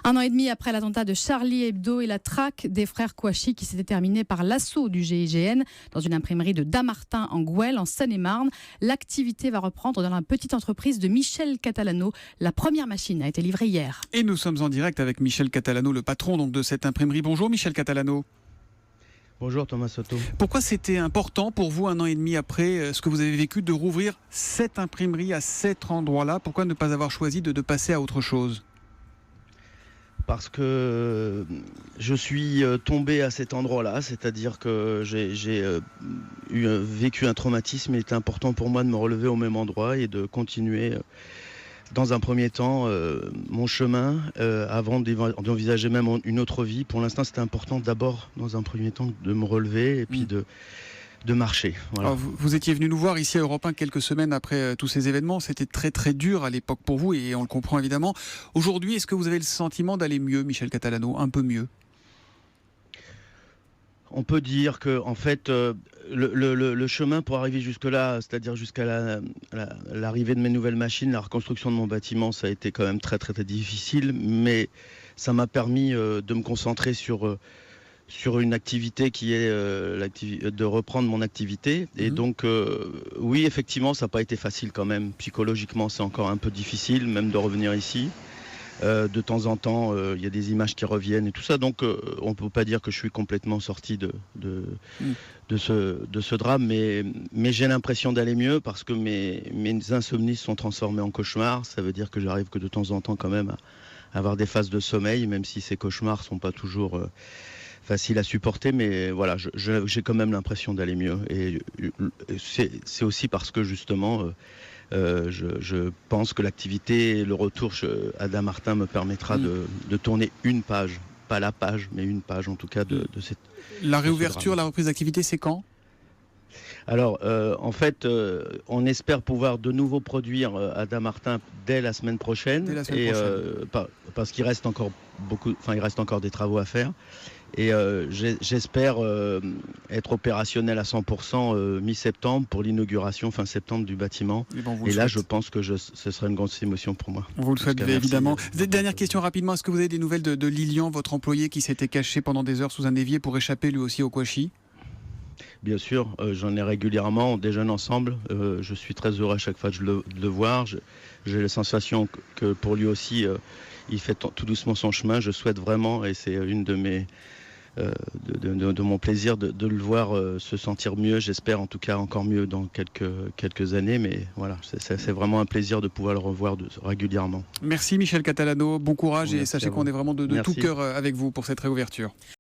Un an et demi après l'attentat de Charlie Hebdo et la traque des frères Kouachi qui s'était terminée par l'assaut du GIGN dans une imprimerie de Dammartin en Gouel, en Seine-et-Marne, l'activité va reprendre dans la petite entreprise de Michel Catalano. La première machine a été livrée hier. Et nous sommes en direct avec Michel Catalano, le patron donc, de cette imprimerie. Bonjour Michel Catalano. Bonjour Thomas Soto. Pourquoi c'était important pour vous, un an et demi après ce que vous avez vécu, de rouvrir cette imprimerie à cet endroit-là? Pourquoi ne pas avoir choisi de passer à autre chose? Parce que je suis tombé à cet endroit-là, c'est-à-dire que j'ai vécu un traumatisme. Il était important pour moi de me relever au même endroit et de continuer dans un premier temps mon chemin avant d'envisager même une autre vie. Pour l'instant, c'était important d'abord, dans un premier temps, de me relever et puis de marcher. Voilà. Alors, vous étiez venu nous voir ici à Europe 1 quelques semaines après tous ces événements. C'était très très dur à l'époque pour vous et on le comprend évidemment. Aujourd'hui, est-ce que vous avez le sentiment d'aller mieux, Michel Catalano, un peu mieux? On peut dire que en fait, le chemin pour arriver jusque-là, c'est-à-dire jusqu'à l'arrivée de mes nouvelles machines, la reconstruction de mon bâtiment, ça a été quand même très très, très difficile, mais ça m'a permis de me concentrer sur une activité qui est de reprendre mon activité. Et donc, oui, effectivement, ça n'a pas été facile quand même. Psychologiquement, c'est encore un peu difficile, même de revenir ici. De temps en temps, il y a des images qui reviennent et tout ça. Donc, on ne peut pas dire que je suis complètement sorti de ce drame. Mais j'ai l'impression d'aller mieux parce que mes insomnies sont transformées en cauchemars. Ça veut dire que j'arrive que de temps en temps quand même à avoir des phases de sommeil, même si ces cauchemars ne sont pas toujours facile à supporter, mais voilà, j'ai quand même l'impression d'aller mieux. Et c'est aussi parce que justement, je pense que l'activité et le retour à Dammartin me permettra de tourner une page, pas la page, mais une page en tout cas de cette... La réouverture, la reprise d'activité, c'est quand ? Alors, en fait, on espère pouvoir de nouveau produire à Dammartin dès la semaine prochaine, parce qu'il reste encore il reste encore des travaux à faire. Et j'espère être opérationnel à 100% mi-septembre pour l'inauguration fin septembre du bâtiment. Et là, je pense que ce serait une grande émotion pour moi. Vous le souhaitez évidemment. Dernière question rapidement, est-ce que vous avez des nouvelles de Lilian, votre employé qui s'était caché pendant des heures sous un évier pour échapper lui aussi au Kouachi? Bien sûr, j'en ai régulièrement, on déjeune ensemble. Je suis très heureux à chaque fois de le voir. J'ai la sensation que pour lui aussi, il fait tout doucement son chemin. Je souhaite vraiment, et c'est une de mes... de mon plaisir de le voir se sentir mieux, j'espère en tout cas encore mieux dans quelques années, mais voilà, c'est vraiment un plaisir de pouvoir le revoir régulièrement. Merci Michel Catalano, bon courage. Merci, et sachez qu'on est vraiment de tout cœur avec vous pour cette réouverture.